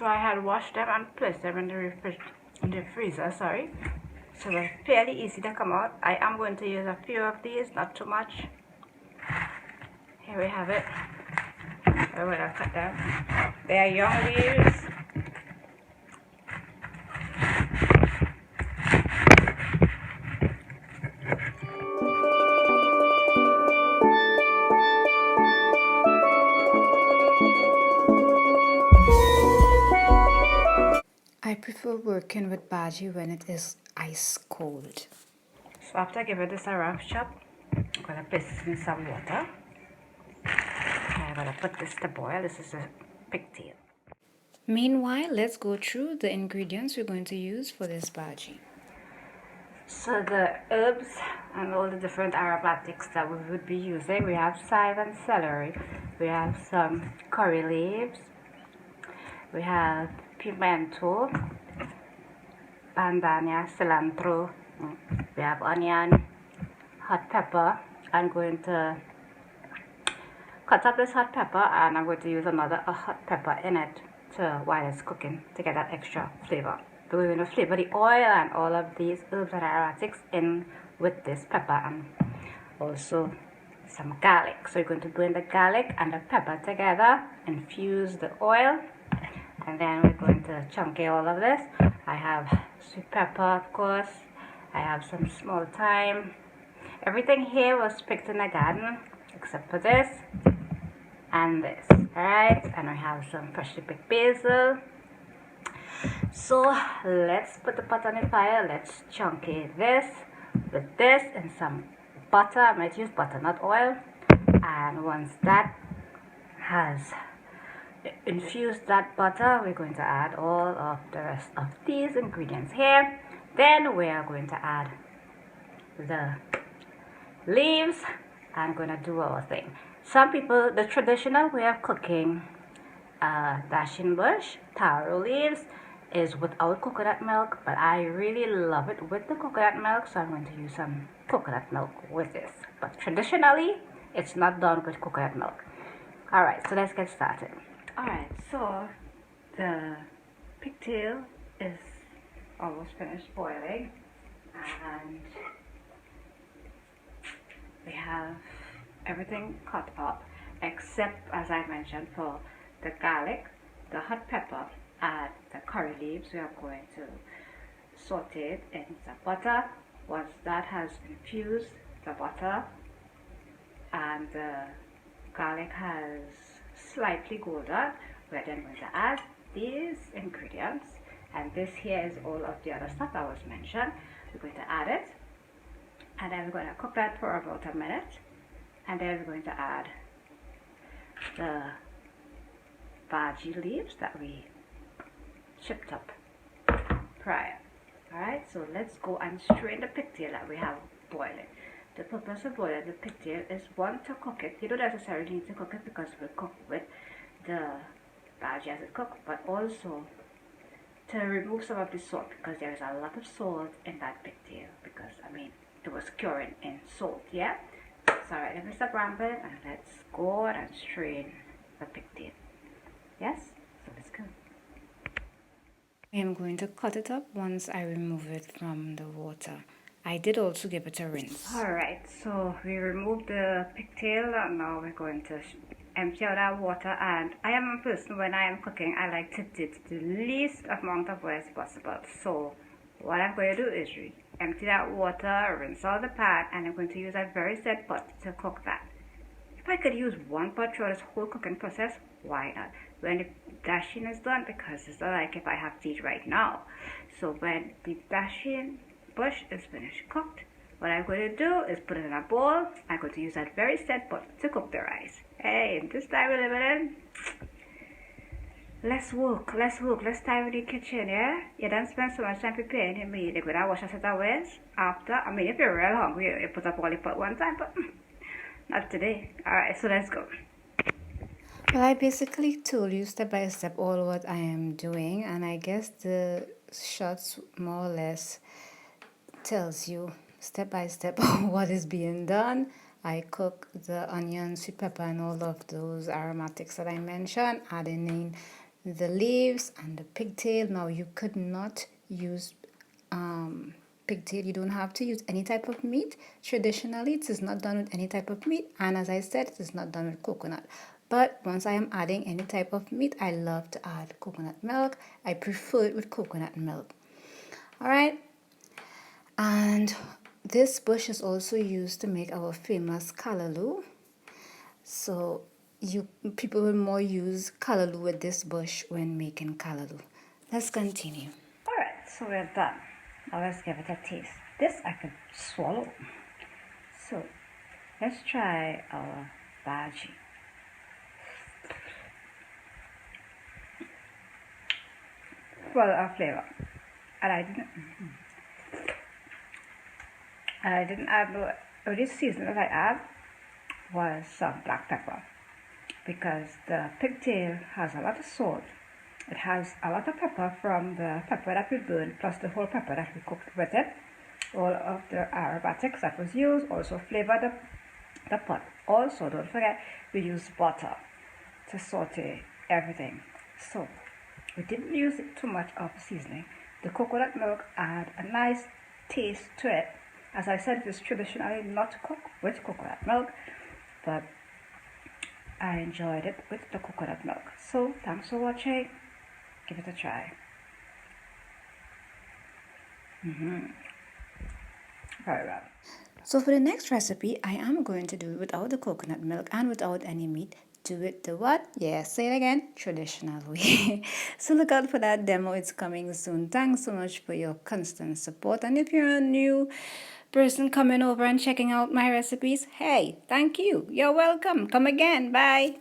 So I had washed them and placed them in the freezer, sorry. So they're fairly easy to come out. I am going to use a few of these, not too much. Here we have it. I'm going to cut them. They are young leaves. I prefer working with bhaji when it is ice cold. So after giving this a rough chop, I'm going to place this in some water. I'm going to put this to boil. This is a pigtail. Meanwhile, let's go through the ingredients we're going to use for this bhaji. So the herbs and all the different aromatics that we would be using, we have thyme and celery. We have some curry leaves. We have pimento, bandana, cilantro. We have onion, hot pepper. I'm going to cut up this hot pepper and I'm going to use another hot pepper in it while it's cooking to get that extra flavor. We're going to flavor the oil and all of these herbs and aromatics in with this pepper and also some garlic. So you're going to blend the garlic and the pepper together, infuse the oil, and then we're going to chunky all of this. I have sweet pepper, of course. I have some small thyme. Everything here was picked in the garden except for this and this. Alright, and I have some freshly picked basil. So let's put the pot on the fire. Let's chunky this with this and some butter. I might use butter, not oil. And once that has infused that butter, we're going to add all of the rest of these ingredients here. Then we are going to add the leaves and going to do our thing. Some people, the traditional way of cooking Dasheen Bush taro leaves is without coconut milk, but I really love it with the coconut milk, so I'm going to use some coconut milk with this. But traditionally, it's not done with coconut milk. Alright, so let's get started. Alright, so the pigtail is almost finished boiling, and we have everything cut up except, as I mentioned, for the garlic, the hot pepper, and the curry leaves. We are going to saute it in the butter. Once that has infused the butter and the garlic has slightly golden, we're then going to add these ingredients, and this here is all of the other stuff that was mentioned. We're going to add it, and then we're going to cook that for about a minute, and then we're going to add the bhaji leaves that we chipped up prior. Alright, so let's go and strain the pigtail that we have boiling. The purpose of boiling the pigtail is, one, to cook it. You don't necessarily need to cook it because we'll cook with the bhaji as it cooks, but also to remove some of the salt, because there is a lot of salt in that pigtail, because I mean it was curing in salt. Yeah, so alright, let me stop rambling and let's go and strain the pigtail. Yes, so let's go. I am going to cut it up once I remove it from the water. I did also give it a rinse. Alright, so we removed the pigtail and now we're going to empty out our water. And I am a person, when I am cooking, I like to get the least amount of oil as possible. So what I'm going to do is empty that water, rinse out the pan, and I'm going to use a very set pot to cook that. If I could use one pot throughout this whole cooking process, why not? When the dasheen is done, because it's not like if I have to eat right now. So when the dasheen bush is finished cooked, what I'm going to do is put it in a bowl. I'm going to use that very set pot to cook the rice. Hey, in this time we live in, let's work, let's time in the kitchen, yeah? You don't spend so much time preparing your meal. You're going to wash a set of ways after. I mean, if you're real hungry, you put up all the pot one time, but not today. Alright, so let's go. Well, I basically told you step by step all what I am doing, and I guess the shots more or less tells you step by step what is being done. I cook the onion, sweet pepper, and all of those aromatics that I mentioned, adding in the leaves and the pigtail. Now you could not use pigtail. You don't have to use any type of meat. Traditionally, it is not done with any type of meat, and as I said, it is not done with coconut. But once I am adding any type of meat, I love to add coconut milk. I prefer it with coconut milk. All right, and this bush is also used to make our famous callaloo. So you people will more use callaloo with this bush when making callaloo. Let's continue. Alright, so we're done. Now let's give it a taste. This I could swallow. So let's try our bhaji. Well, our flavor. And I didn't add no only seasoning that I add was some black pepper, because the pigtail has a lot of salt. It has a lot of pepper from the pepper that we burned, plus the whole pepper that we cooked with it. All of the aromatics that was used also flavor the pot. Also, don't forget, we used butter to saute everything. So, we didn't use too much of seasoning. The coconut milk add a nice taste to it. As I said, it is traditionally not cooked with coconut milk, but I enjoyed it with the coconut milk. So, thanks for watching. Give it a try. Very well. So for the next recipe, I am going to do it without the coconut milk and without any meat. Do it the what? Yeah, say it again, traditional way. So look out for that demo, it's coming soon. Thanks so much for your constant support. And if you're a new person coming over and checking out my recipes, hey, thank you. You're welcome. Come again. Bye.